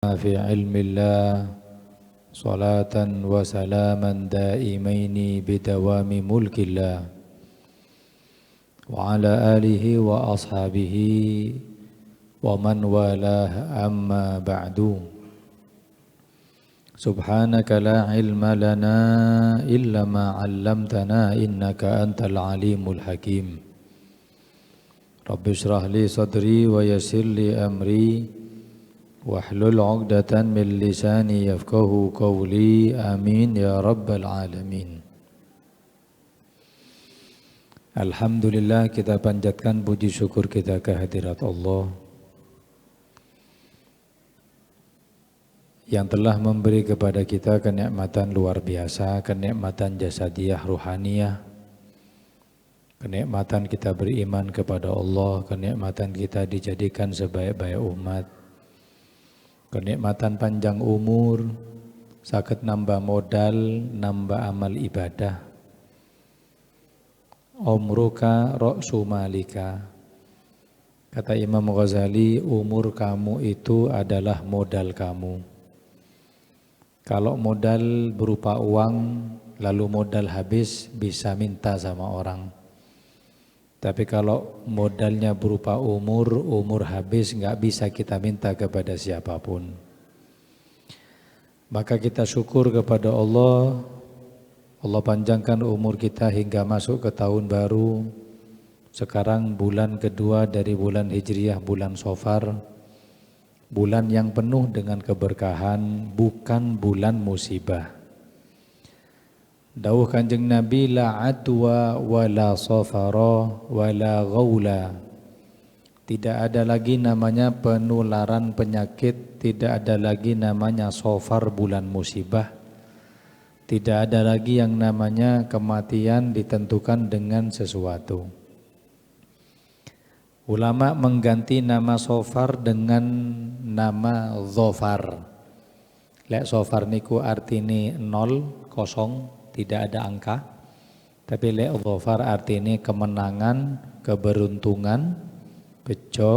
في علم الله صلاة وسلاما دائمين بدوام ملك الله وعلى آله وأصحابه ومن والاه أما بعد سبحانك لا علم لنا إلا ما علمتنا إنك أنت العليم الحكيم رب اشرح لي صدري ويسر لي أمري واحلل عقدة من لساني يفقهوا قولي آمين يا رب العالمين. Alhamdulillah, kita panjatkan puji syukur kita kehadirat Allah yang telah memberi kepada kita kenikmatan luar biasa, kenikmatan jasadiyah ruhaniyah, kenikmatan kita beriman kepada Allah, kenikmatan kita dijadikan sebaik-baik umat, kenikmatan panjang umur, saged nambah modal, nambah amal ibadah. Umruka ra'su malika. Kata Imam Ghazali, umur kamu itu adalah modal kamu. Kalau modal berupa uang, lalu modal habis, bisa minta sama orang. Tapi kalau modalnya berupa umur habis, nggak bisa kita minta kepada siapapun. Maka kita syukur kepada Allah. Allah panjangkan umur kita hingga masuk ke tahun baru. Sekarang bulan kedua dari bulan Hijriyah, bulan Safar. Bulan yang penuh dengan keberkahan, bukan bulan musibah. Dawuh Kanjeng Nabi, la adwa wala safara wala ghaula. Tidak ada lagi namanya penularan penyakit, tidak ada lagi namanya safar bulan musibah. Tidak ada lagi yang namanya kematian ditentukan dengan sesuatu. Ulama mengganti nama safar dengan nama dhafar. Lek safar niku artine 0, kosong, tidak ada angka. Tapi lek dhafar artine kemenangan, keberuntungan, bejo,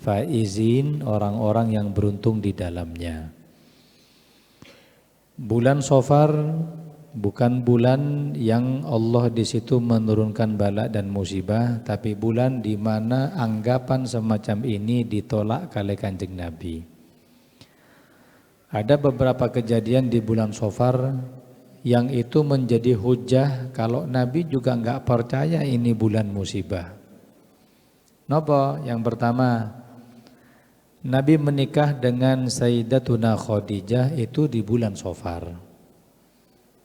faizin, orang-orang yang beruntung di dalamnya. Bulan Safar bukan bulan yang Allah di situ menurunkan bala dan musibah, tapi bulan di mana anggapan semacam ini ditolak oleh Kanjeng Nabi. Ada beberapa kejadian di bulan Safar yang itu menjadi hujah kalau Nabi juga enggak percaya ini bulan musibah. Napa? Yang pertama, Nabi menikah dengan Sayyidatuna Khadijah itu di bulan Safar.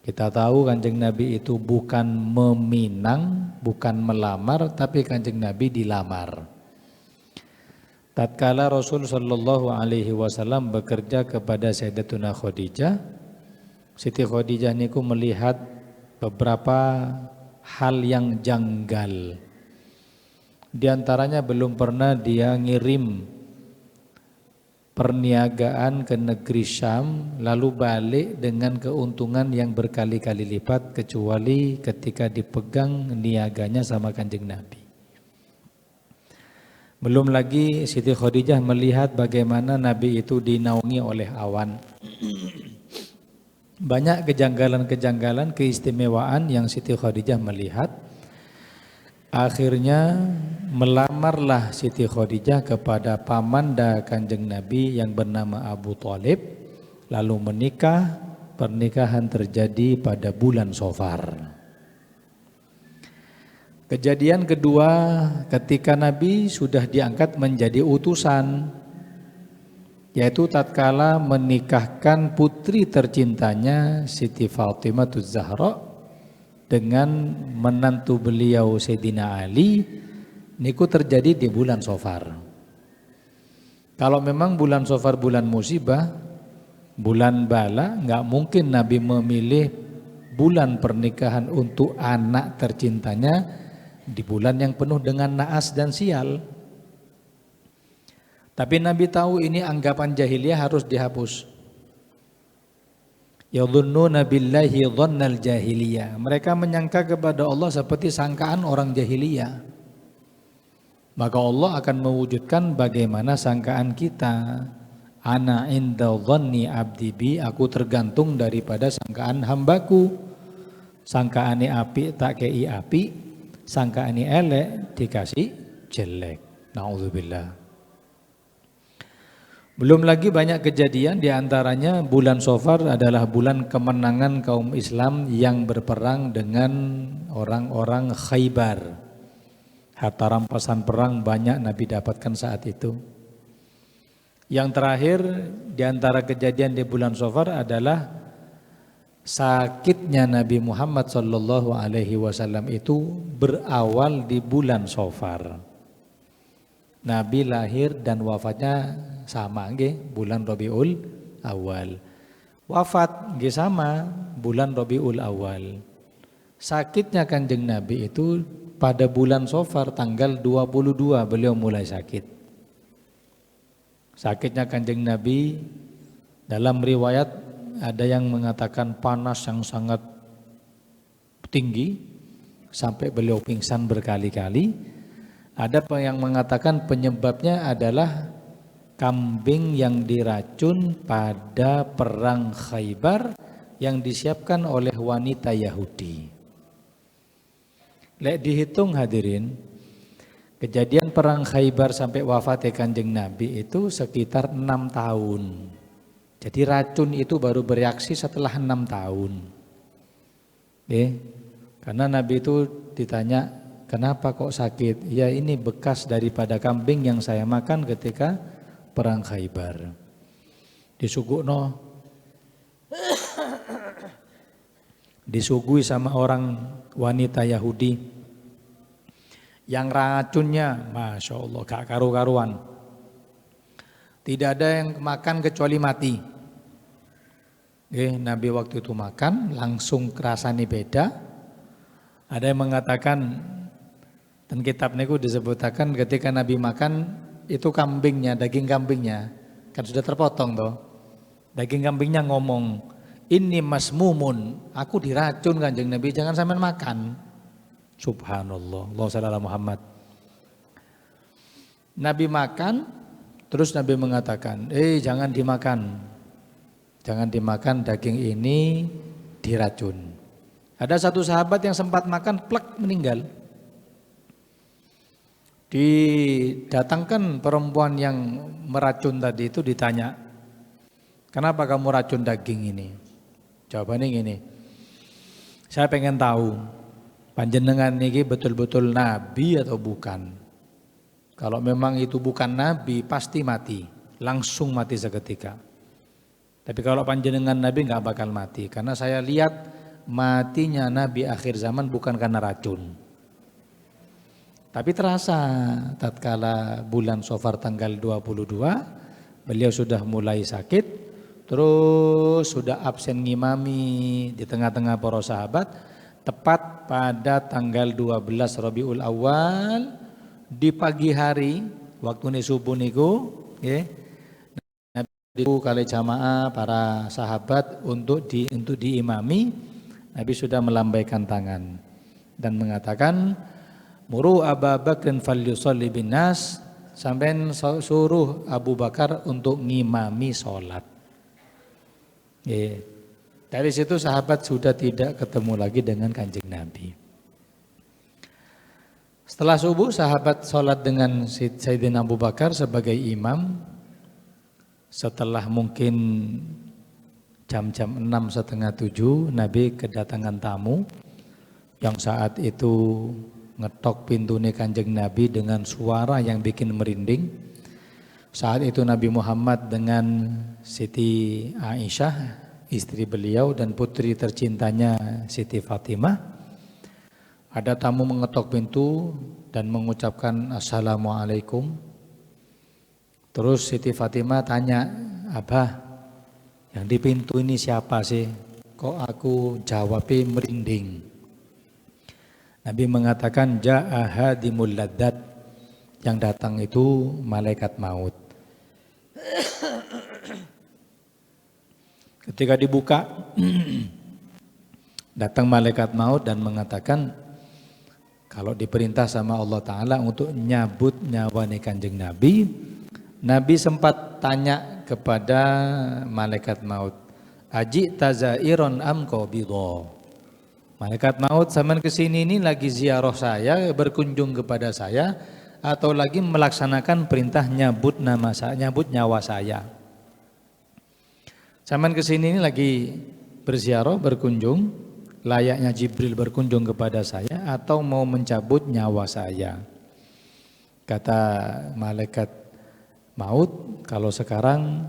Kita tahu Kanjeng Nabi itu bukan meminang, bukan melamar, tapi Kanjeng Nabi dilamar. Tatkala Rasul sallallahu alaihi wasallam bekerja kepada Sayyidatuna Khadijah, Siti Khadijah niku melihat beberapa hal yang janggal. Di antaranya belum pernah dia ngirim perniagaan ke negeri Syam lalu balik dengan keuntungan yang berkali-kali lipat kecuali ketika dipegang niaganya sama Kanjeng Nabi. Belum lagi Siti Khadijah melihat bagaimana Nabi itu dinaungi oleh awan. Banyak kejanggalan-kejanggalan, keistimewaan yang Siti Khadijah melihat. Akhirnya melamarlah Siti Khadijah kepada pamanda Kanjeng Nabi yang bernama Abu Thalib, lalu menikah. Pernikahan terjadi pada bulan Safar. Kejadian kedua, ketika Nabi sudah diangkat menjadi utusan, yaitu tatkala menikahkan putri tercintanya Siti Fatimah Zahra dengan menantu beliau Sayyidina Ali, niku terjadi di bulan Safar. Kalau memang bulan Safar bulan musibah, bulan bala, enggak mungkin Nabi memilih bulan pernikahan untuk anak tercintanya di bulan yang penuh dengan naas dan sial. Tapi Nabi tahu ini anggapan jahiliyah harus dihapus. Yadhunnuna billahi dhannal jahiliyah. Mereka menyangka kepada Allah seperti sangkaan orang jahiliyah. Maka Allah akan mewujudkan bagaimana sangkaan kita. Ana inda dhanni abdi bi, aku tergantung daripada sangkaan hambaku. Sangkaane api tak kei api, sangkaane elek dikasih jelek. Nauzubillah. Belum lagi banyak kejadian, diantaranya bulan Safar adalah bulan kemenangan kaum Islam yang berperang dengan orang-orang Khaybar. Harta rampasan perang banyak Nabi dapatkan saat itu. Yang terakhir diantara kejadian di bulan Safar adalah sakitnya Nabi Muhammad SAW itu berawal di bulan Safar. Nabi lahir dan wafatnya sama nggih bulan Rabiul Awal. Wafat nggih sama bulan Rabiul Awal. Sakitnya Kanjeng Nabi itu pada bulan Safar tanggal 22 beliau mulai sakit. Sakitnya Kanjeng Nabi dalam riwayat ada yang mengatakan panas yang sangat tinggi sampai beliau pingsan berkali-kali. Ada yang mengatakan penyebabnya adalah kambing yang diracun pada perang Khaybar yang disiapkan oleh wanita Yahudi. Lek dihitung hadirin, kejadian perang Khaybar sampai wafatnya Kanjeng Nabi itu sekitar 6 tahun. Jadi racun itu baru bereaksi setelah 6 tahun. Karena Nabi itu ditanya, kenapa kok sakit? Ya ini bekas daripada kambing yang saya makan ketika perang Khaybar. Disugukno, disuguhi sama orang wanita Yahudi yang racunnya Masya Allah gak karu-karuan. Tidak ada yang makan kecuali mati. Nabi waktu itu makan langsung rasanya beda. Ada yang mengatakan, dan kitab niku disebutkan ketika Nabi makan itu kambingnya, daging kambingnya kan sudah terpotong toh. Daging kambingnya ngomong, ini masmumun, aku diracun Kanjeng Nabi, jangan sampean makan. Subhanallah, Allahumma shalli ala Muhammad. Nabi makan, terus Nabi mengatakan, jangan dimakan. Jangan dimakan daging ini diracun. Ada satu sahabat yang sempat makan, plek meninggal. Didatangkan perempuan yang meracun tadi itu ditanya, kenapa kamu racun daging ini? Jawabannya gini, saya pengen tahu panjenengan ini betul-betul nabi atau bukan. Kalau memang itu bukan nabi pasti mati, langsung mati seketika. Tapi kalau panjenengan nabi nggak bakal mati, karena saya lihat matinya nabi akhir zaman bukan karena racun. Tapi terasa tatkala bulan Safar tanggal 22 beliau sudah mulai sakit, terus sudah absen ngimami di tengah-tengah para sahabat. Tepat pada tanggal 12 Rabiul Awal di pagi hari waktu subuh niku Nabi kali jamaah para sahabat untuk diimami. Nabi sudah melambaikan tangan dan mengatakan, muru Abu Bakrin falyusolli bin nas, sampai suruh Abu Bakar untuk ngimami sholat. Dari situ sahabat sudah tidak ketemu lagi dengan Kanjeng Nabi. Setelah subuh sahabat sholat dengan Sayyidina Abu Bakar sebagai imam. Setelah mungkin jam-jam 6:30 Nabi kedatangan tamu yang saat itu ngetok pintunya Kanjeng Nabi dengan suara yang bikin merinding. Saat itu Nabi Muhammad dengan Siti Aisyah, istri beliau dan putri tercintanya Siti Fatimah. Ada tamu mengetok pintu dan mengucapkan Assalamualaikum. Terus Siti Fatimah tanya, Abah, yang di pintu ini siapa sih? Kok aku jawabnya merinding? Nabi mengatakan ja'a hadimul ladzat, yang datang itu malaikat maut. Ketika dibuka datang malaikat maut dan mengatakan kalau diperintah sama Allah Ta'ala untuk nyabut nyawa Kanjeng Nabi. Nabi sempat tanya kepada malaikat maut, aji tazairon am qabidho. Malaikat maut, sampean kesini ini lagi ziarah saya, berkunjung kepada saya, atau lagi melaksanakan perintah nyabut nama saya, nyabut nyawa saya. Sampean kesini ini lagi berziarah, berkunjung, layaknya Jibril berkunjung kepada saya, atau mau mencabut nyawa saya. Kata malaikat maut, kalau sekarang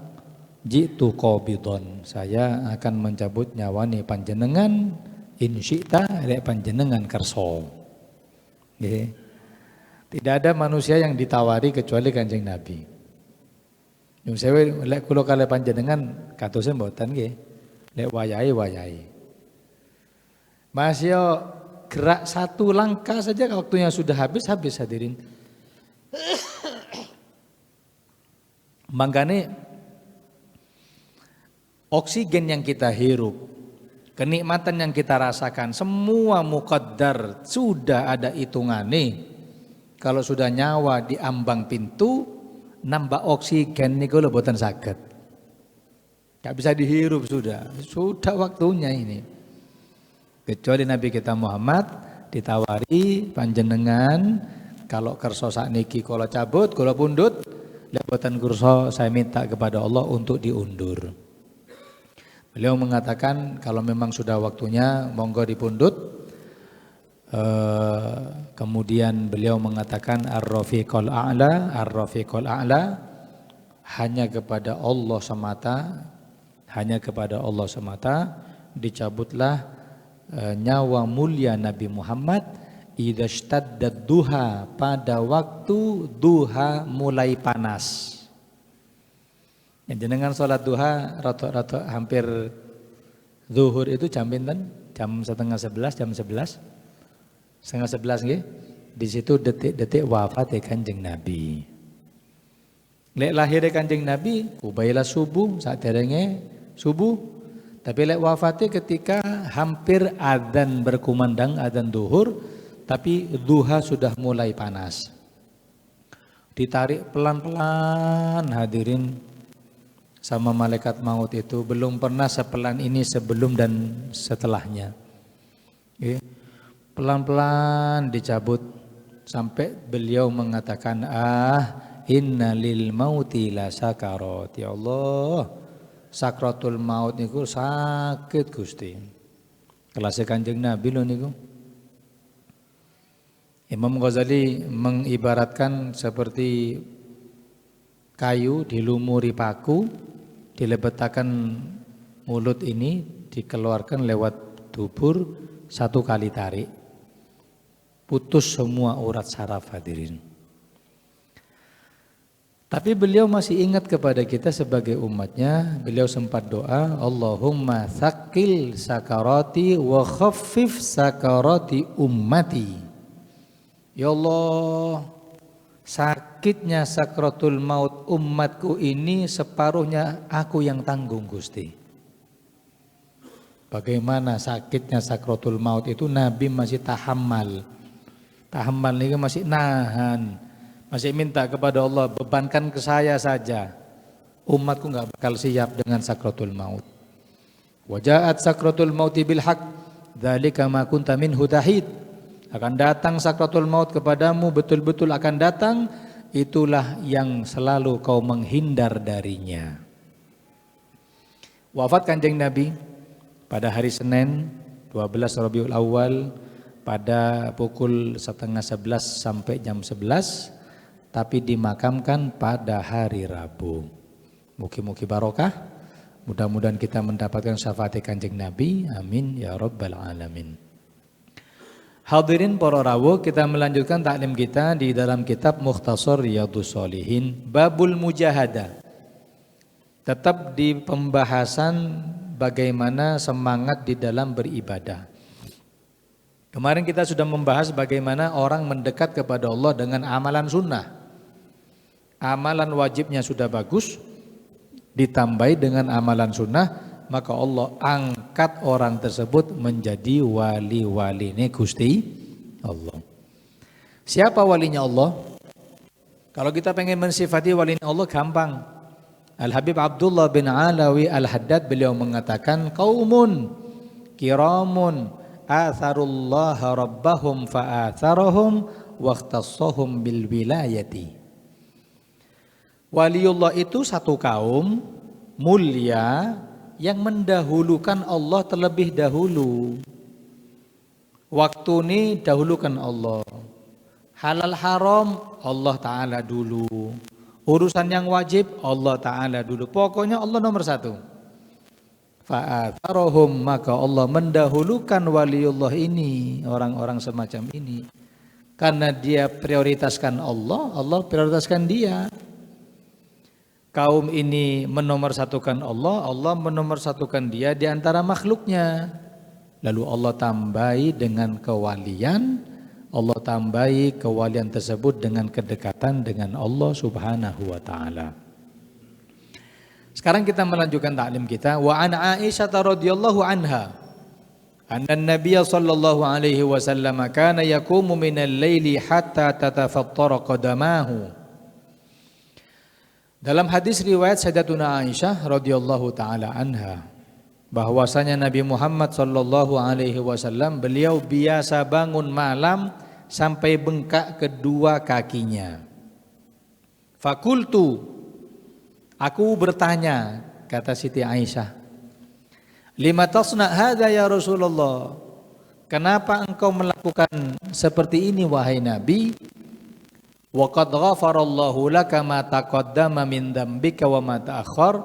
jitu qabidon, saya akan mencabut nyawa nih panjenengan, insyita rek panjenengan kerso. Nggih. Tidak ada manusia yang ditawari kecuali Kanjeng Nabi. Nyun sewu lek kula kalih panjenengan katose mboten nggih. Lek wayahe. Mas yo gerak satu langkah saja waktunya sudah habis hadirin. Makanya oksigen yang kita hirup, kenikmatan yang kita rasakan, semua muqaddar, sudah ada hitungannya. Kalau sudah nyawa di ambang pintu, nambah oksigen niku lho boten saged. Gak bisa dihirup sudah waktunya ini. Kecuali Nabi kita Muhammad ditawari panjenengan, kalau kerso sakniki kula cabut, kula pundhut, lek boten kursa saya minta kepada Allah untuk diundur. Beliau mengatakan kalau memang sudah waktunya monggo dipundhut. Kemudian beliau mengatakan ar-rafiqul a'la, hanya kepada Allah semata, dicabutlah nyawa mulia Nabi Muhammad idza shtaddat duha, pada waktu duha mulai panas. Yang jenengan sholat duha rata-rata hampir zuhur itu jam pinten? Jam setengah 11, jam 11. Setengah 11 nggih. Di situ detik-detik wafat Kanjeng Nabi. Lek lahir Kanjeng Nabi ubaila subuh, saderenge subuh. Tapi lek wafatnya ketika hampir adzan berkumandang, adzan duhur, tapi duha sudah mulai panas. Ditarik pelan-pelan hadirin sama malaikat maut itu, belum pernah sepelan ini sebelum dan setelahnya. Pelan-pelan dicabut sampai beliau mengatakan, inna lil mauti la sakarat. Ya Allah, sakratul maut niku sakit Gusti. Kelas Kanjeng Nabi lho niku. Imam Ghazali mengibaratkan seperti kayu dilumuri paku, dilebetakan mulut ini, dikeluarkan lewat dubur, satu kali tarik, putus semua urat saraf hadirin. Tapi beliau masih ingat kepada kita sebagai umatnya. Beliau sempat doa, Allahumma tsaqil sakarati wa khaffif sakarati ummati. Ya Allah, sakitnya sakratul maut umatku ini separuhnya aku yang tanggung Gusti. Bagaimana sakitnya sakratul maut itu Nabi masih tahammal. Tahammal ini masih nahan. Masih minta kepada Allah, bebankan ke saya saja. Umatku enggak bakal siap dengan sakratul maut. Wajaat sakratul mauti bil haq, dzalika ma kunta minhu tahid. Akan datang sakratul maut kepadamu, betul-betul akan datang, itulah yang selalu kau menghindar darinya. Wafat Kanjeng Nabi pada hari Senin 12 Rabiul Awal pada pukul 10:30 sampai jam 11, tapi dimakamkan pada hari Rabu. Mugi-mugi barokah, mudah-mudahan kita mendapatkan syafaat Kanjeng Nabi, amin ya rabbal alamin. Hadirin para rawuh, kita melanjutkan taklim kita di dalam kitab Mukhtasar Riyadhus Shalihin, Babul Mujahadah. Tetap di pembahasan bagaimana semangat di dalam beribadah. Kemarin kita sudah membahas bagaimana orang mendekat kepada Allah dengan amalan sunnah. Amalan wajibnya sudah bagus, ditambahi dengan amalan sunnah, maka Allah angkat orang tersebut menjadi wali-waline Gusti Allah. Siapa walinya Allah? Kalau kita pengen mensifati walinya Allah gampang. Al-Habib Abdullah bin Alawi Al-Haddad beliau mengatakan qaumun kiramun atharullaha rabbahum fa'atharahum waqtassahum bil wilayati. Waliullah itu satu kaum mulia yang mendahulukan Allah terlebih dahulu. Waktu ini dahulukan Allah. Halal haram Allah Ta'ala dulu. Urusan yang wajib Allah Ta'ala dulu. Pokoknya Allah nomor satu. Fa'atharahum, maka Allah mendahulukan waliullah ini, orang-orang semacam ini. Karena dia prioritaskan Allah, Allah prioritaskan dia. Kaum ini menomorsatukan Allah, Allah menomorsatukan dia di antara makhluknya. Lalu Allah tambahi dengan kewalian, Allah tambahi kewalian tersebut dengan kedekatan dengan Allah Subhanahu wa taala. Sekarang kita melanjutkan taklim kita. Wa an Aisyah radhiyallahu anha anna an-nabiy sallallahu alaihi wasallam kana yaqumu minal laili hatta tatafattara qadamahu. Dalam hadis riwayat Sayyidatuna Aisyah radhiyallahu taala anha bahwasanya Nabi Muhammad sallallahu alaihi wasallam beliau biasa bangun malam sampai bengkak kedua kakinya. Fakultu, aku bertanya, kata Siti Aisyah, lima tasna hadza ya Rasulullah, kenapa engkau melakukan seperti ini wahai Nabi? Wa qad ghafarallahu laka ma taqaddama min dzambika wa ma ta'akhkhar,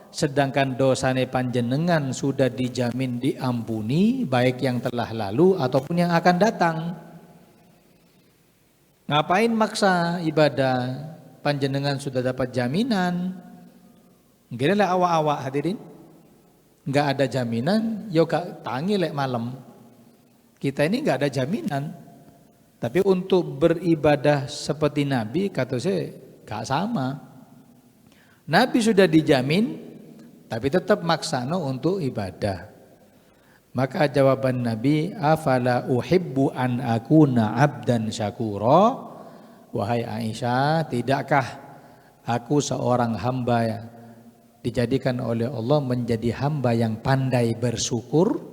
sedangkan dosane panjenengan sudah dijamin diampuni, baik yang telah lalu ataupun yang akan datang. Ngapain maksa ibadah? Panjenengan sudah dapat jaminan. Gini lah awak-awak hadirin, nggak ada jaminan, yo gak tangi lek malam. Kita ini nggak ada jaminan. Tapi untuk beribadah seperti Nabi, kata saya gak sama. Nabi sudah dijamin, tapi tetap maksano untuk ibadah. Maka jawaban Nabi, afala uhibbu an akuna abdan syakura. Wahai Aisyah, tidakkah aku seorang hamba yang dijadikan oleh Allah menjadi hamba yang pandai bersyukur?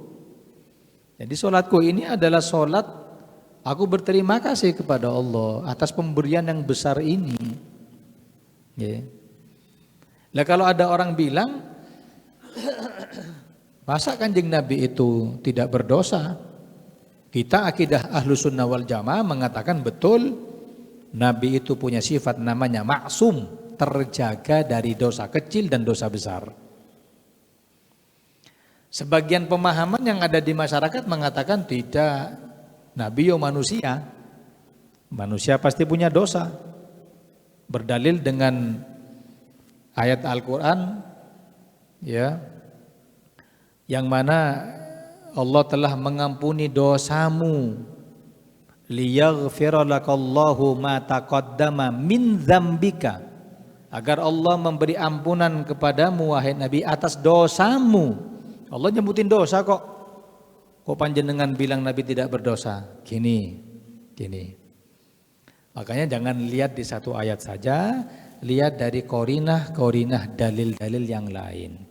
Jadi solatku ini adalah solat aku berterima kasih kepada Allah atas pemberian yang besar ini. Ya. Nah, kalau ada orang bilang, masa Kanjeng Nabi itu tidak berdosa? Kita akidah Ahlus Sunnah wal Jamaah mengatakan betul, Nabi itu punya sifat namanya maksum, terjaga dari dosa kecil dan dosa besar. Sebagian pemahaman yang ada di masyarakat mengatakan tidak, Nabi yo manusia, manusia pasti punya dosa. Berdalil dengan ayat Al-Quran, ya, yang mana Allah telah mengampuni dosamu, liyaghfira lakallahu ma taqaddama min dzambika, agar Allah memberi ampunan kepadamu wahai Nabi atas dosamu. Allah nyebutin dosa kok. Kok panjenengan bilang Nabi tidak berdosa? Gini. Makanya jangan lihat di satu ayat saja, lihat dari korinah dalil-dalil yang lain.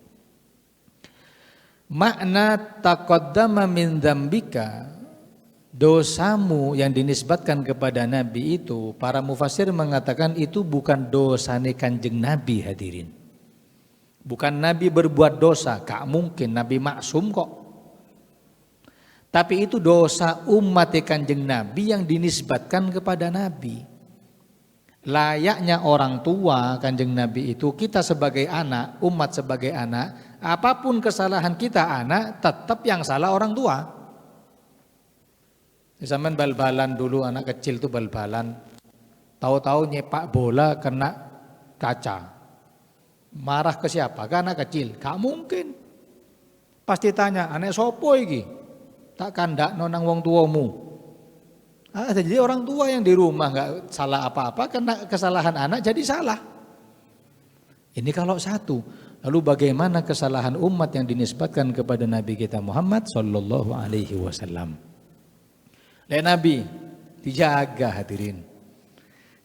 Makna taqaddama min dzambika, dosamu yang dinisbatkan kepada Nabi itu, para mufassir mengatakan itu bukan dosane Kanjeng Nabi hadirin. Bukan Nabi berbuat dosa, gak mungkin, Nabi maksum kok. Tapi itu dosa umat Kanjeng Nabi yang dinisbatkan kepada Nabi. Layaknya orang tua Kanjeng Nabi itu, kita sebagai anak, umat sebagai anak, apapun kesalahan kita anak, tetap yang salah orang tua. Zaman bal-balan dulu, anak kecil tuh bal-balan, tahu-tahu nyepak bola kena kaca. Marah ke siapa? Ke anak kecil? Gak mungkin. Pasti tanya, anak sopo iki? Tak kandak nonang wong tuamu. Jadi orang tua yang di rumah nggak salah apa-apa, karena kesalahan anak jadi salah. Ini kalau satu. Lalu bagaimana kesalahan umat yang dinisbatkan kepada Nabi kita Muhammad Sallallahu Alaihi Wasallam? Nabi dijaga hadirin.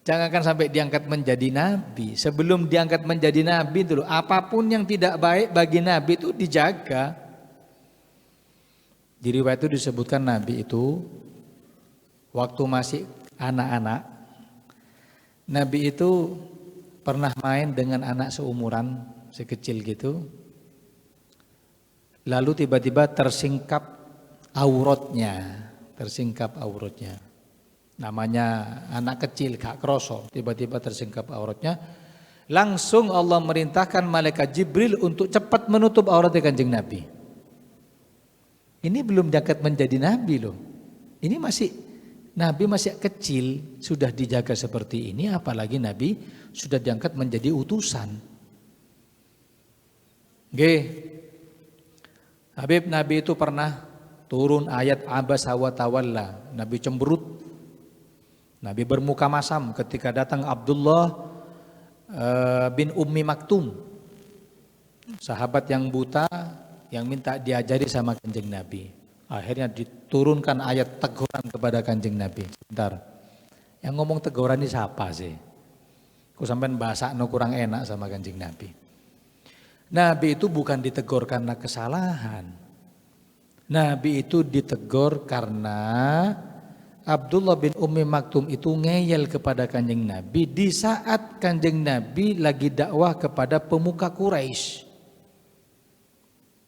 Jangankan sampai diangkat menjadi nabi. Sebelum diangkat menjadi nabi itu loh, apapun yang tidak baik bagi nabi itu dijaga. Di riwayat itu disebutkan nabi itu waktu masih anak-anak, nabi itu pernah main dengan anak seumuran, sekecil gitu. Lalu tiba-tiba tersingkap auratnya. Namanya anak kecil gak kroso, tiba-tiba tersingkap auratnya. Langsung Allah merintahkan malaikat Jibril untuk cepat menutup auratnya Kanjeng Nabi. Ini belum diangkat menjadi nabi loh. Ini Nabi masih kecil sudah dijaga seperti ini, apalagi Nabi sudah diangkat menjadi utusan. Nggih. Habib, Nabi itu pernah turun ayat abasa wa tawalla. Nabi cemberut. Nabi bermuka masam ketika datang Abdullah bin Ummi Maktum, sahabat yang buta yang minta diajari sama Kanjeng Nabi. Akhirnya diturunkan ayat teguran kepada Kanjeng Nabi. Sebentar, yang ngomong teguran ini siapa sih? Kok sampean bahasa kurang enak sama Kanjeng Nabi. Nabi itu bukan ditegur karena kesalahan. Nabi itu ditegur karena Abdullah bin Ummi Maktum itu ngeyel kepada Kanjeng Nabi di saat Kanjeng Nabi lagi dakwah kepada pemuka Quraisy.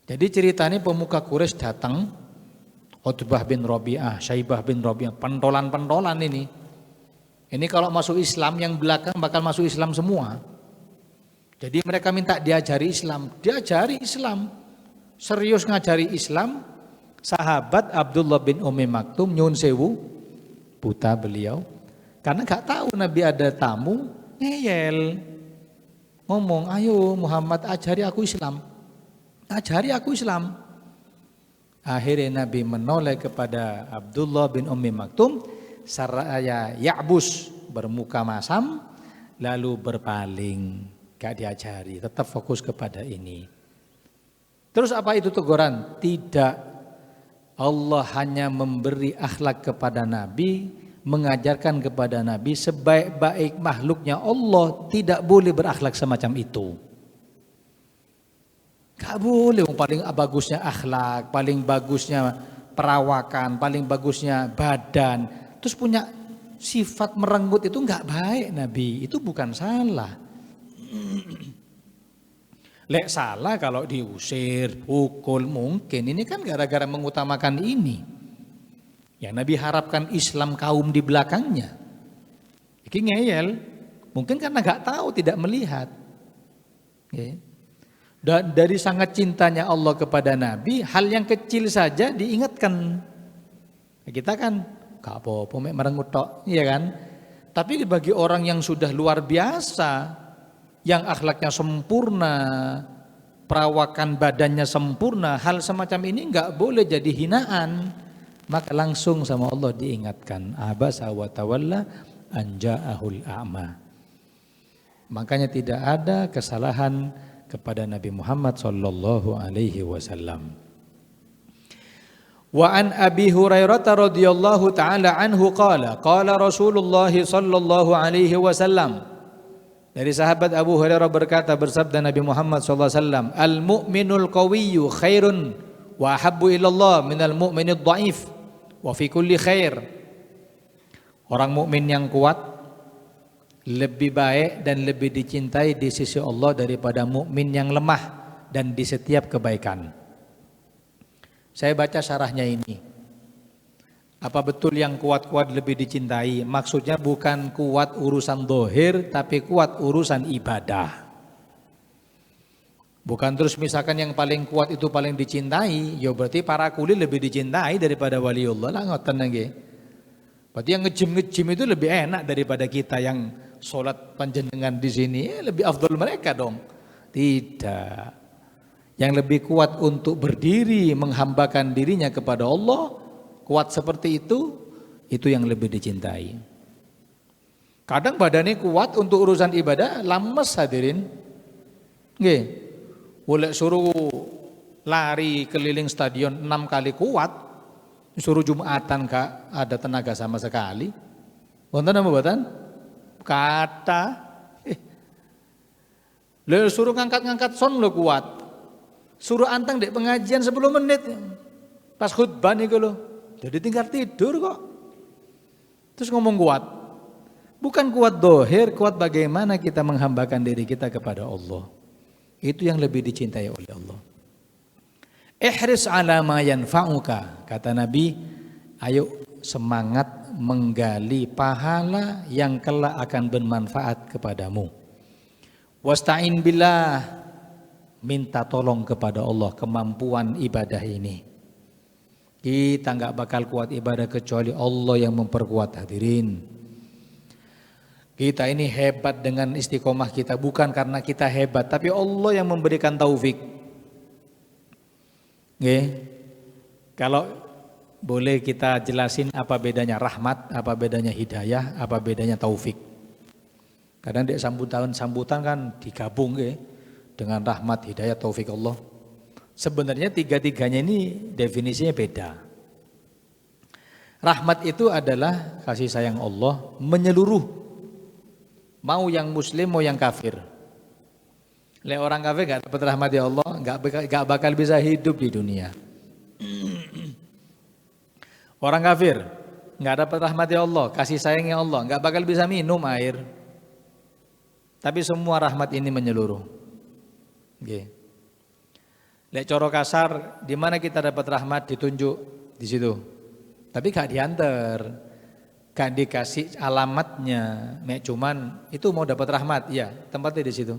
Jadi ceritanya pemuka Quraisy datang, Utbah bin Rabi'ah, Syaibah bin Rabi'ah, pentolan-pentolan ini. Ini kalau masuk Islam yang belakang bakal masuk Islam semua. Jadi mereka minta diajari Islam, serius ngajari Islam. Sahabat Abdullah bin Ummi Maktum nyun sewu, buta beliau, karena gak tahu Nabi ada tamu, ngeyel, ngomong, ayo Muhammad ajari aku Islam. Akhirnya Nabi menoleh kepada Abdullah bin Ummi Maktum, saraya ya'bus, bermuka masam, lalu berpaling. Gak diajari, tetap fokus kepada ini. Terus apa itu teguran? Tidak, Allah hanya memberi akhlak kepada Nabi, mengajarkan kepada Nabi sebaik-baik makhluknya Allah tidak boleh berakhlak semacam itu. Gak boleh, paling bagusnya akhlak, paling bagusnya perawakan, paling bagusnya badan, terus punya sifat merenggut itu gak baik Nabi, itu bukan salah. Lek salah kalau diusir, pukul mungkin. Ini kan gara-gara mengutamakan ini. Yang Nabi harapkan Islam kaum di belakangnya. Iki ngeyel, mungkin karena gak tahu, tidak melihat. Dan dari sangat cintanya Allah kepada Nabi, hal yang kecil saja diingatkan. Kita kan gak apa-apa merenggut tok, iya kan? Tapi bagi orang yang sudah luar biasa, yang akhlaknya sempurna, perawakan badannya sempurna, hal semacam ini enggak boleh jadi hinaan. Maka langsung sama Allah diingatkan, abasa wa tawalla an ja'ahul a'ma. Makanya tidak ada kesalahan kepada Nabi Muhammad sallallahu alaihi wasallam. Wa an Abi Hurairah radhiyallahu taala anhu qala Rasulullah sallallahu alaihi wasallam. Dari sahabat Abu Hurairah berkata, bersabda Nabi Muhammad SAW, al-mu'minul qawiyyu khairun wa ahabbu ilallah minal mu'minid dha'if wa fi kulli khair. Orang mukmin yang kuat lebih baik dan lebih dicintai di sisi Allah daripada mukmin yang lemah dan di setiap kebaikan. Saya baca syarahnya ini. Apa betul yang kuat-kuat lebih dicintai? Maksudnya bukan kuat urusan dohir, tapi kuat urusan ibadah. Bukan terus misalkan yang paling kuat itu paling dicintai, ya berarti para kuli lebih dicintai daripada waliullah lah, ngoten nggih. Berarti yang ngejim itu lebih enak daripada kita yang sholat panjenengan di sini, lebih afdol mereka dong. Tidak. Yang lebih kuat untuk berdiri menghambakan dirinya kepada Allah, kuat seperti itu yang lebih dicintai. Kadang badannya kuat untuk urusan ibadah, lemes hadirin. Nggih. Boleh suruh lari keliling stadion 6 kali kuat, suruh Jumatan gak ada tenaga sama sekali. Wonten apa mboten? Kata lo suruh ngangkat-ngangkat son lo kuat. Suruh anteng dek pengajian 10 menit. Pas khutbah nih lo. Jadi tinggal tidur kok. Terus ngomong kuat. Bukan kuat dohir, kuat bagaimana kita menghambakan diri kita kepada Allah. Itu yang lebih dicintai oleh Allah. Ihris ala ma yanfa'uka. Kata Nabi, ayo semangat menggali pahala yang kelak akan bermanfaat kepadamu. Wasta'in billah, minta tolong kepada Allah kemampuan ibadah ini. Kita nggak bakal kuat ibadah kecuali Allah yang memperkuat, hadirin. Kita ini hebat dengan istiqomah kita bukan karena kita hebat, tapi Allah yang memberikan taufik. Kalau boleh kita jelasin apa bedanya rahmat, apa bedanya hidayah, apa bedanya taufik. Kadang di sambutan kan digabung dengan rahmat, hidayah, taufik Allah. Sebenarnya tiga-tiganya ini definisinya beda. Rahmat itu adalah kasih sayang Allah menyeluruh. Mau yang muslim mau yang kafir. Orang kafir gak dapat rahmat ya Allah, gak bakal bisa hidup di dunia. Orang kafir gak dapat rahmat ya Allah, kasih sayangnya Allah, gak bakal bisa minum air. Tapi semua rahmat ini menyeluruh. Coro kasar, di mana kita dapat rahmat ditunjuk di situ. Tapi gak diantar, gak dikasih alamatnya. Cuman itu mau dapat rahmat, ya tempatnya di situ.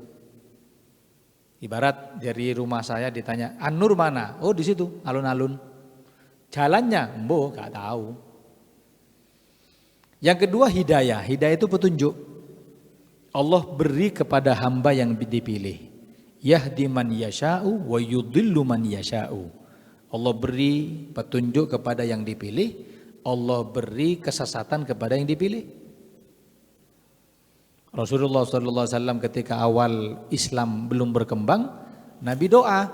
Ibarat dari rumah saya ditanya, An-Nur mana? Oh di situ, alun-alun. Jalannya, gak tahu. Yang kedua hidayah, hidayah itu petunjuk. Allah beri kepada hamba yang dipilih. Yahdi man yasha'u wa yudhillu man yasha'u. Allah beri petunjuk kepada yang dipilih, Allah beri kesesatan kepada yang dipilih. Rasulullah SAW ketika awal Islam belum berkembang, Nabi doa,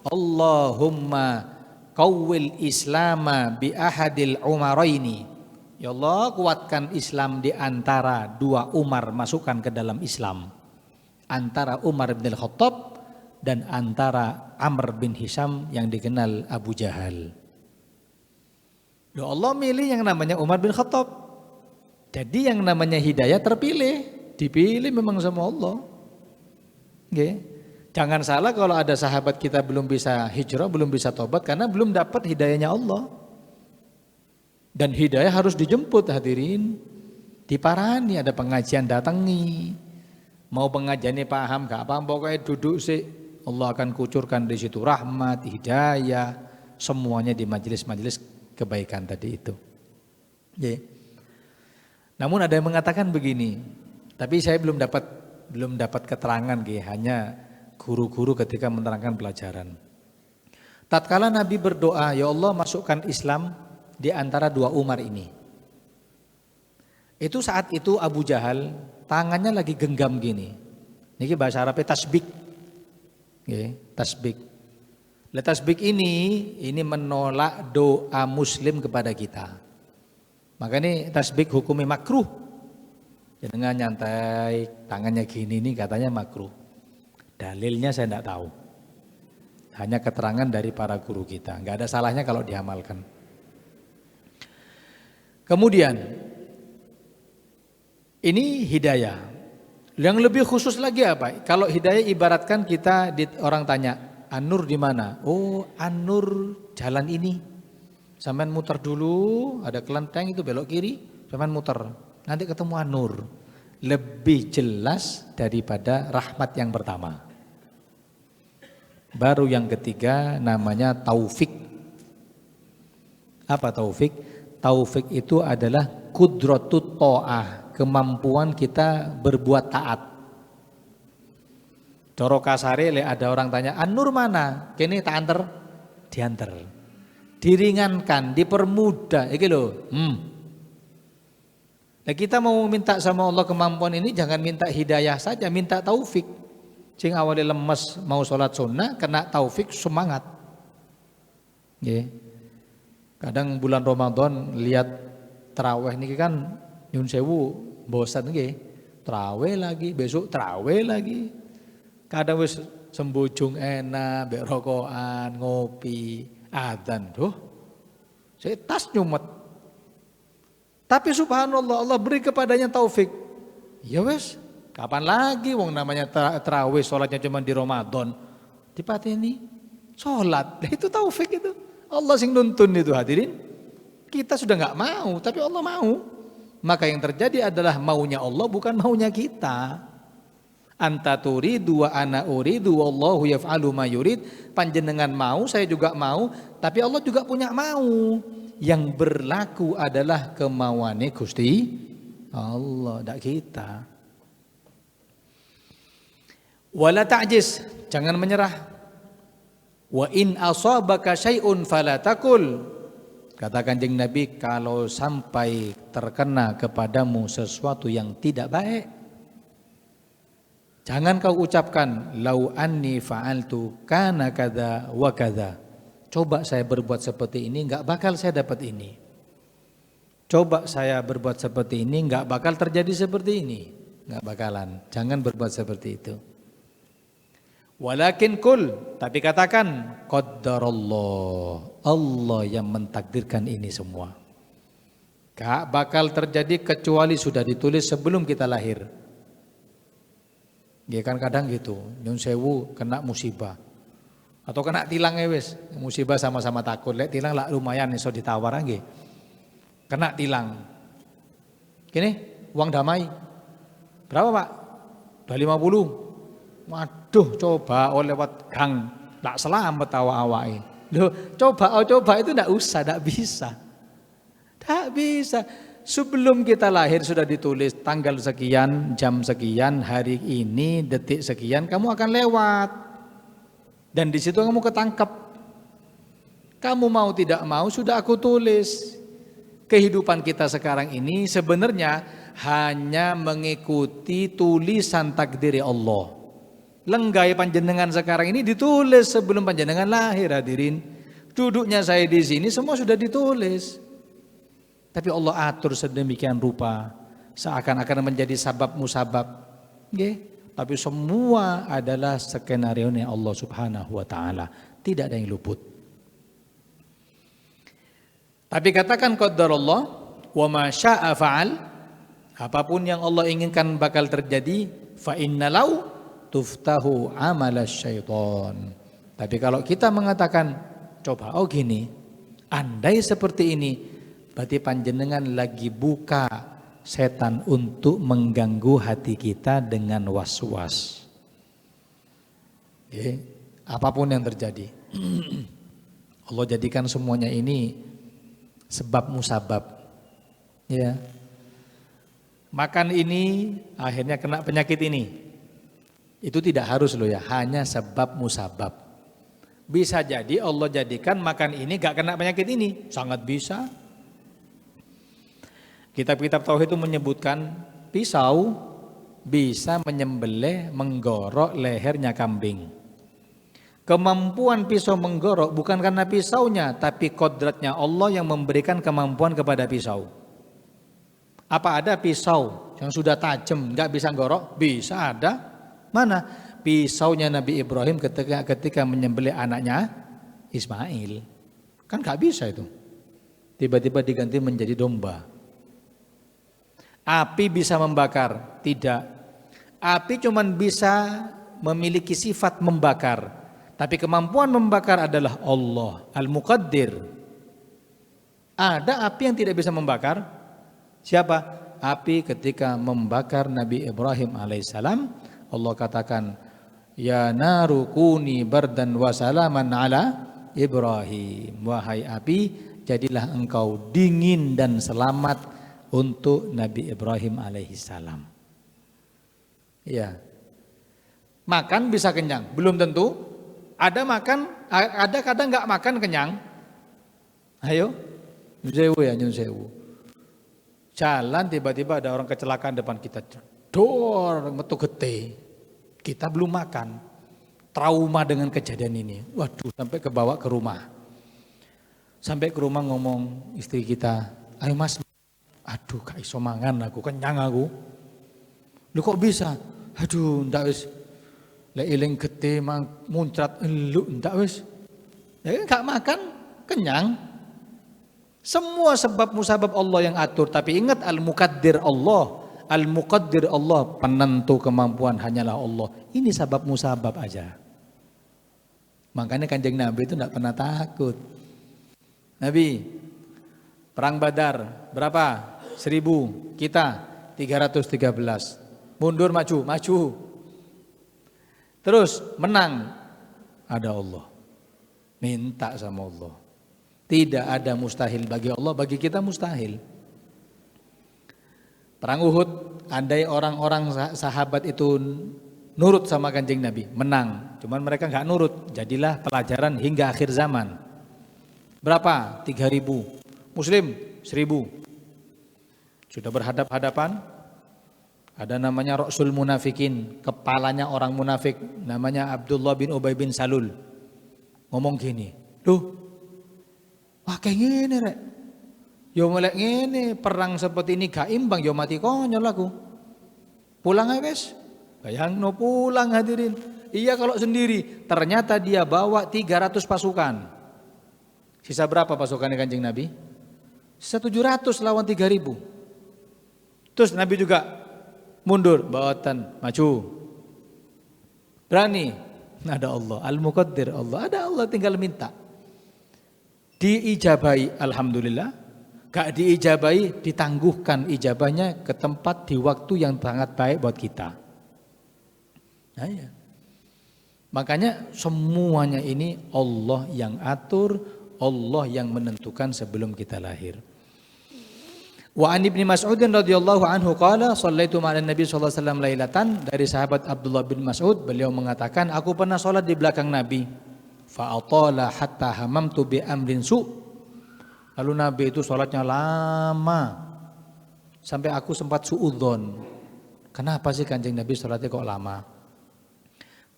Allahumma qawwil islama bi ahadil umaraini. Ya Allah, kuatkan Islam di antara dua Umar, masukkan ke dalam Islam. Antara Umar bin Khattab dan antara Amr bin Hisham yang dikenal Abu Jahal. Ya Allah milih yang namanya Umar bin Khattab. Jadi yang namanya hidayah terpilih. Dipilih memang sama Allah. Jangan salah kalau ada sahabat kita belum bisa hijrah, belum bisa tobat karena belum dapat hidayahnya Allah. Dan hidayah harus dijemput, hadirin. Diparani, ada pengajian datangi. Mau pengajiannya paham gak paham, pokoknya duduk sih. Allah akan kucurkan di situ rahmat, hidayah, semuanya di majelis-majelis kebaikan tadi itu. Namun ada yang mengatakan begini, tapi saya belum dapat keterangan, hanya guru-guru ketika menerangkan pelajaran. Tatkala Nabi berdoa, ya Allah masukkan Islam di antara dua Umar ini. Itu saat itu Abu Jahal tangannya lagi genggam gini. Ini bahasa Arabnya tasbik. Tasbik. Tasbik ini menolak doa muslim kepada kita. Makanya tasbik hukumnya makruh. Dengan nyantai tangannya gini ini katanya makruh. Dalilnya saya tidak tahu. Hanya keterangan dari para guru kita. Enggak ada salahnya kalau diamalkan. Kemudian ini hidayah. Yang lebih khusus lagi apa? Kalau hidayah ibaratkan kita orang tanya, An-Nur di mana? Oh, An-Nur jalan ini. Sampean muter dulu, ada kelenteng itu belok kiri, sampean muter. Nanti ketemu An-Nur. Lebih jelas daripada rahmat yang pertama. Baru yang ketiga namanya taufik. Apa taufik? Taufik itu adalah kudratut ta'ah, kemampuan kita berbuat taat. Coro kasare ada orang tanya, An-Nur mana? Kini tak anter, dianter. Diringankan, dipermudah, iki lho. Nah, kita mau minta sama Allah kemampuan ini jangan minta hidayah saja, minta taufik. Sing awalnya lemes mau sholat sunnah, kena taufik semangat. Kadang bulan Ramadan lihat tarawih ini kan nyun sewu bosan traweh lagi, besok traweh lagi. Kadang wis sembujung enak, mbek rokokan, ngopi, adzan, saya tas nyumet. Tapi subhanallah, Allah beri kepadanya taufik. Ya wes, kapan lagi wong namanya tarawih sholatnya cuma di Ramadan. Dipateni sholat, itu taufik itu. Allah sing nuntun itu hadirin. Kita sudah nggak mau, tapi Allah mau. Maka yang terjadi adalah maunya Allah bukan maunya kita. Anta turidu wa ana uridu wallahu yaf'alu ma yurid. Panjenengan mau, saya juga mau, tapi Allah juga punya mau. Yang berlaku adalah kemauannya Gusti Allah, tidak kita. Wala ta'jiz, jangan menyerah. Wa in asabaka syai'un fala taqul. Kata Kanjeng Nabi, kalau sampai terkena kepadamu sesuatu yang tidak baik, jangan kau ucapkan lau anni fa'altu kana kadza wa kadza. Coba saya berbuat seperti ini, enggak bakal saya dapat ini. Coba saya berbuat seperti ini, enggak bakal terjadi seperti ini. Enggak bakalan. Jangan berbuat seperti itu. Walakin kul, tapi katakan qaddarallah. Allah yang mentakdirkan ini semua. Enggak bakal terjadi kecuali sudah ditulis sebelum kita lahir. Ya kan kadang gitu, nyun sewu kena musibah. Atau kena tilang wis, musibah sama-sama takut. Lek tilang lah lumayan iso ditawar nggih. Kena tilang. Gini, uang damai. Berapa, Pak? 250. Waduh, coba lewat gang, tak selamat awak-awake. Loh, coba itu enggak usah, enggak bisa. Enggak bisa. Sebelum kita lahir sudah ditulis tanggal sekian, jam sekian, hari ini, detik sekian kamu akan lewat. Dan di situ kamu ketangkep. Kamu mau tidak mau sudah aku tulis. Kehidupan kita sekarang ini sebenarnya hanya mengikuti tulisan takdir Allah. Lenggai panjenengan sekarang ini ditulis sebelum panjenengan lahir hadirin. Duduknya saya di sini semua sudah ditulis. Tapi Allah atur sedemikian rupa seakan-akan menjadi sabab musabab. Nggih. Tapi semua adalah skenario-nya Allah Subhanahu wa taala. Tidak ada yang luput. Tapi katakan qaddarallah wa ma syaa fa'al. Apapun yang Allah inginkan bakal terjadi, fa innalau tuftahu amalas syaitan. Tapi kalau kita mengatakan coba gini, andai seperti ini, berarti panjenengan lagi buka setan untuk mengganggu hati kita dengan was-was. Apapun yang terjadi, Allah jadikan semuanya ini sebab musabab. Ya, makan ini akhirnya kena penyakit ini. Itu tidak harus loh ya, hanya sebab musabab. Bisa jadi Allah jadikan makan ini gak kena penyakit ini, sangat bisa. Kitab-kitab tauhid itu menyebutkan pisau bisa menyembelih, menggorok lehernya kambing. Kemampuan pisau menggorok bukan karena pisaunya, tapi kodratnya Allah yang memberikan kemampuan kepada pisau. Apa ada pisau yang sudah tajam nggak bisa gorok? Bisa ada. Mana? Pisaunya Nabi Ibrahim ketika menyembelih anaknya Ismail. Kan nggak bisa itu. Tiba-tiba diganti menjadi domba. Api bisa membakar? Tidak. Api cuma bisa memiliki sifat membakar. Tapi kemampuan membakar adalah Allah Al-Muqaddir. Ada api yang tidak bisa membakar? Siapa? Api ketika membakar Nabi Ibrahim alaihissalam. Allah katakan, ya naru kuni bardan wa salaman ala Ibrahim. Wahai api, jadilah engkau dingin dan selamat untuk Nabi Ibrahim alaihissalam. Ya, makan bisa kenyang, belum tentu. Ada makan, ada kadang nggak makan kenyang. Ayo, nyun sewu ya nyun sewu. Jalan tiba-tiba ada orang kecelakaan depan kita, dor metu gede. Kita belum makan, trauma dengan kejadian ini. Waduh, sampai kebawa ke rumah. Sampai ke rumah ngomong istri kita, ayo mas. Aduh, gak iso mangan aku, kenyang aku. Lu kok bisa? Aduh, ndak wis. Lek eling gede muncrat elu ndak wis. Ya enggak makan kenyang. Semua sebab musabab Allah yang atur, tapi ingat al-muqaddir Allah. Al-muqaddir Allah, penentu kemampuan hanyalah Allah. Ini sebab musabab aja. Makanya Kanjeng Nabi itu enggak pernah takut. Nabi perang Badar berapa? 1000, kita 313. Mundur maju, maju. Terus menang, ada Allah. Minta sama Allah. Tidak ada mustahil bagi Allah, bagi kita mustahil. Perang Uhud, andai orang-orang sahabat itu nurut sama Kanjeng Nabi, menang. Cuman mereka enggak nurut, jadilah pelajaran hingga akhir zaman. Berapa? 3000. Muslim 1000. Sudah berhadap-hadapan. Ada namanya Rasul Munafikin, kepalanya orang munafik, namanya Abdullah bin Ubay bin Salul. Ngomong gini, "Duh, wah kayak gini rek. Yo melek ngene, perang seperti ini gak imbang, yo mati konyol aku. Pulang aja wes." Bayangno pulang hadirin. Iya kalau sendiri, ternyata dia bawa 300 pasukan. Sisa berapa pasukannya Kanjeng Nabi? Sisa 700 lawan 3000. Terus Nabi juga mundur, bawatan, maju. Berani. Ada Allah, Al-Muqaddir Allah. Ada Allah, tinggal minta. Diijabai, alhamdulillah. Gak diijabai, ditangguhkan ijabahnya ke tempat di waktu yang sangat baik buat kita. Nah, ya. Makanya semuanya ini Allah yang atur, Allah yang menentukan sebelum kita lahir. Wa an Ibnu Mas'ud radhiyallahu anhu qala shallaitu ma'an Nabi sallallahu alaihi wasallam lailatan, dari sahabat Abdullah bin Mas'ud, beliau mengatakan aku pernah salat di belakang Nabi fa atala hatta hamamtu bi amrin su. Lalu Nabi itu salatnya lama sampai aku sempat suudzon. Kenapa sih Kanjeng Nabi salatnya kok lama?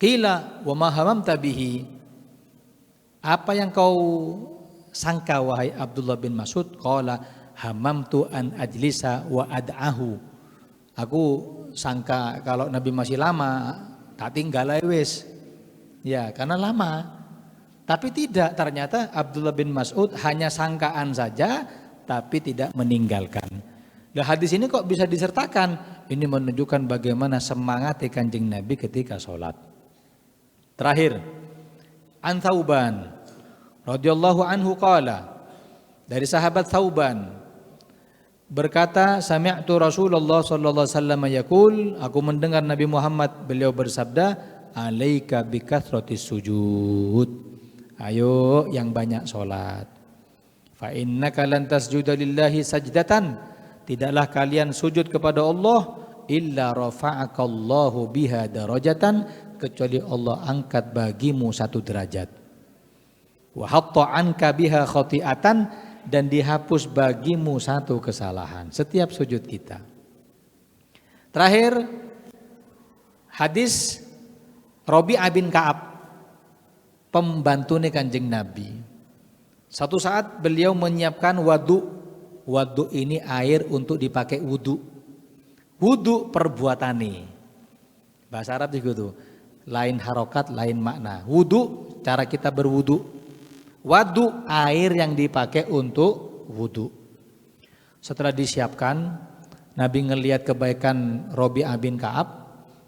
Qila wa ma hamamta bihi. Apa yang kau sangka wahai Abdullah bin Mas'ud? Qala hamamtu an ajlisa wa ad'ahu. Aku sangka kalau Nabi masih lama, tak tinggal wis. Ya, karena lama. Tapi tidak, ternyata Abdullah bin Mas'ud hanya sangkaan saja, tapi tidak meninggalkan. Nah, hadis ini kok bisa disertakan? Ini menunjukkan bagaimana semangat Kanjeng Nabi ketika sholat. Terakhir, an Thauban radhiyallahu anhu qala, dari sahabat Thauban berkata, sami'tu Rasulullah sallallahu alaihi wasallam yaqul, aku mendengar Nabi Muhammad beliau bersabda, alaika bikathratis sujud. Ayo yang banyak salat. Fa innaka lan tasjuda lillahi sajdatan, tidaklah kalian sujud kepada Allah illa rafa'akallahu biha darajatan, kecuali Allah angkat bagimu satu derajat. Wa hatta anka biha khati'atan, dan dihapus bagimu satu kesalahan setiap sujud kita. Terakhir, hadis Rabi'ah bin Ka'ab, pembantunya Kanjeng Nabi. Satu saat beliau menyiapkan wadu. Wadu ini air untuk dipakai wudu. Wudu perbuatane. Bahasa Arab juga tuh. Lain harokat, lain makna. Wudu, cara kita berwudu. Wadu, air yang dipakai untuk wudu. Setelah disiapkan, Nabi ngelihat kebaikan Rabi'ah bin Ka'ab,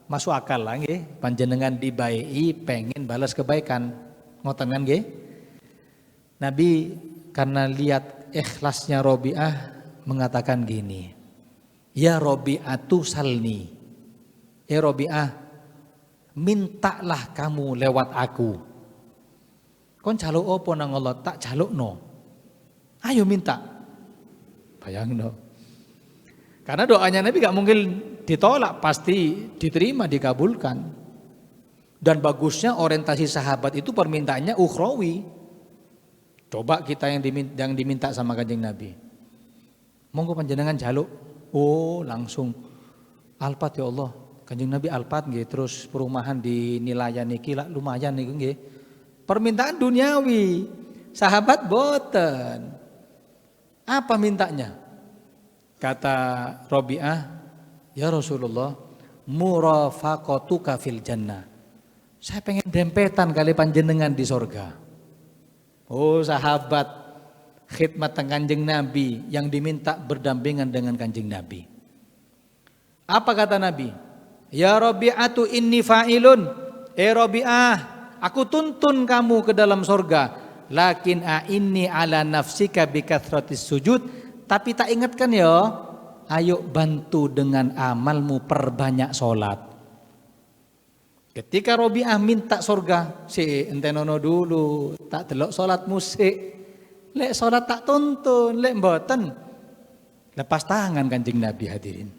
masuk akal lah nggih, panjenengan dibaiki pengen balas kebaikan. Ngoten kan nggih? Nabi karena lihat ikhlasnya Rabi'ah mengatakan gini, ya Rabi'atu salni. Rabi'ah, mintalah kamu lewat aku. Kon jaluk opo nang Allah, tak jalukno. Ayo minta. Bayangno. Karena doanya Nabi gak mungkin ditolak, pasti diterima, dikabulkan. Dan bagusnya orientasi sahabat itu permintaannya ukhrawi. Coba kita yang diminta sama Kanjeng Nabi. Monggo panjenengan jaluk. Oh, langsung alpat ya Allah. Kanjeng Nabi alpat nggih, terus perumahan di Nilayan niki lah lumayan niku nggih. Permintaan duniawi. Sahabat boten. Apa mintanya? Kata Rabi'ah, ya Rasulullah, murafaqatuka fil jannah. Saya pengen dempetan kali panjenengan di sorga. Oh sahabat, khidmat Kanjeng Nabi yang diminta berdampingan dengan Kanjeng Nabi. Apa kata Nabi? Ya Rabi'atu inni fa'ilun. Rabi'ah, aku tuntun kamu ke dalam sorga. Lakin a'inni ala nafsika bikathratis sujud. Tapi tak ingatkan ya, ayo bantu dengan amalmu, perbanyak sholat. Ketika Robiah minta surga, si entenono dulu, tak delok sholat musik, lek sholat tak tuntun, lek mboten, lepas tangan Kanjeng Nabi hadirin.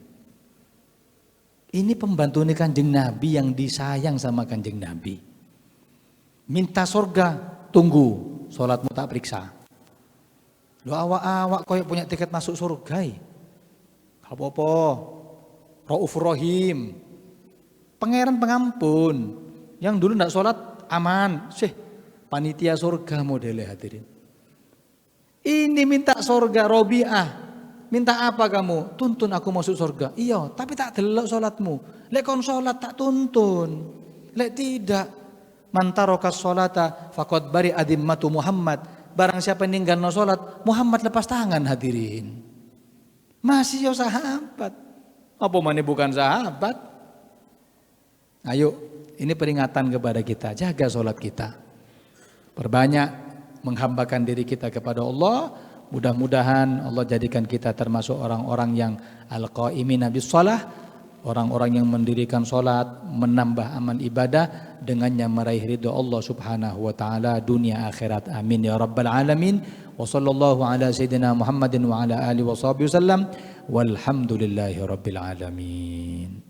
Ini pembantu nih Kanjeng Nabi yang disayang sama Kanjeng Nabi. Minta surga, tunggu, sholatmu tak periksa. Lo awak-awak koyok punya tiket masuk surga. Apa-apa, Raufur Rahim. Pangeran pengampun, yang dulu ndak sholat aman, panitia surga modelnya hadirin. Ini minta surga Robiah, minta apa kamu? Tuntun aku masuk surga. Iya, tapi tak delok sholatmu. Lek kon sholat tak tuntun, lek tidak. Mantarokas sholata faqad bari adimmatu Muhammad. Barang siapa ninggalno sholat, Muhammad lepas tangan hadirin. Masih yo sahabat, apa mana bukan sahabat? Ayo, ini peringatan kepada kita, jaga sholat kita. Perbanyak menghambakan diri kita kepada Allah. Mudah-mudahan Allah jadikan kita termasuk orang-orang yang al-qaimin bis shalah, orang-orang yang mendirikan sholat, menambah amal ibadah, dengannya meraih ridho Allah subhanahu wa ta'ala dunia akhirat. Amin ya rabbal alamin. Wa sallallahu ala sayyidina Muhammadin wa ala alihi wa sahbihi wasallam. Walhamdulillahi rabbil alamin.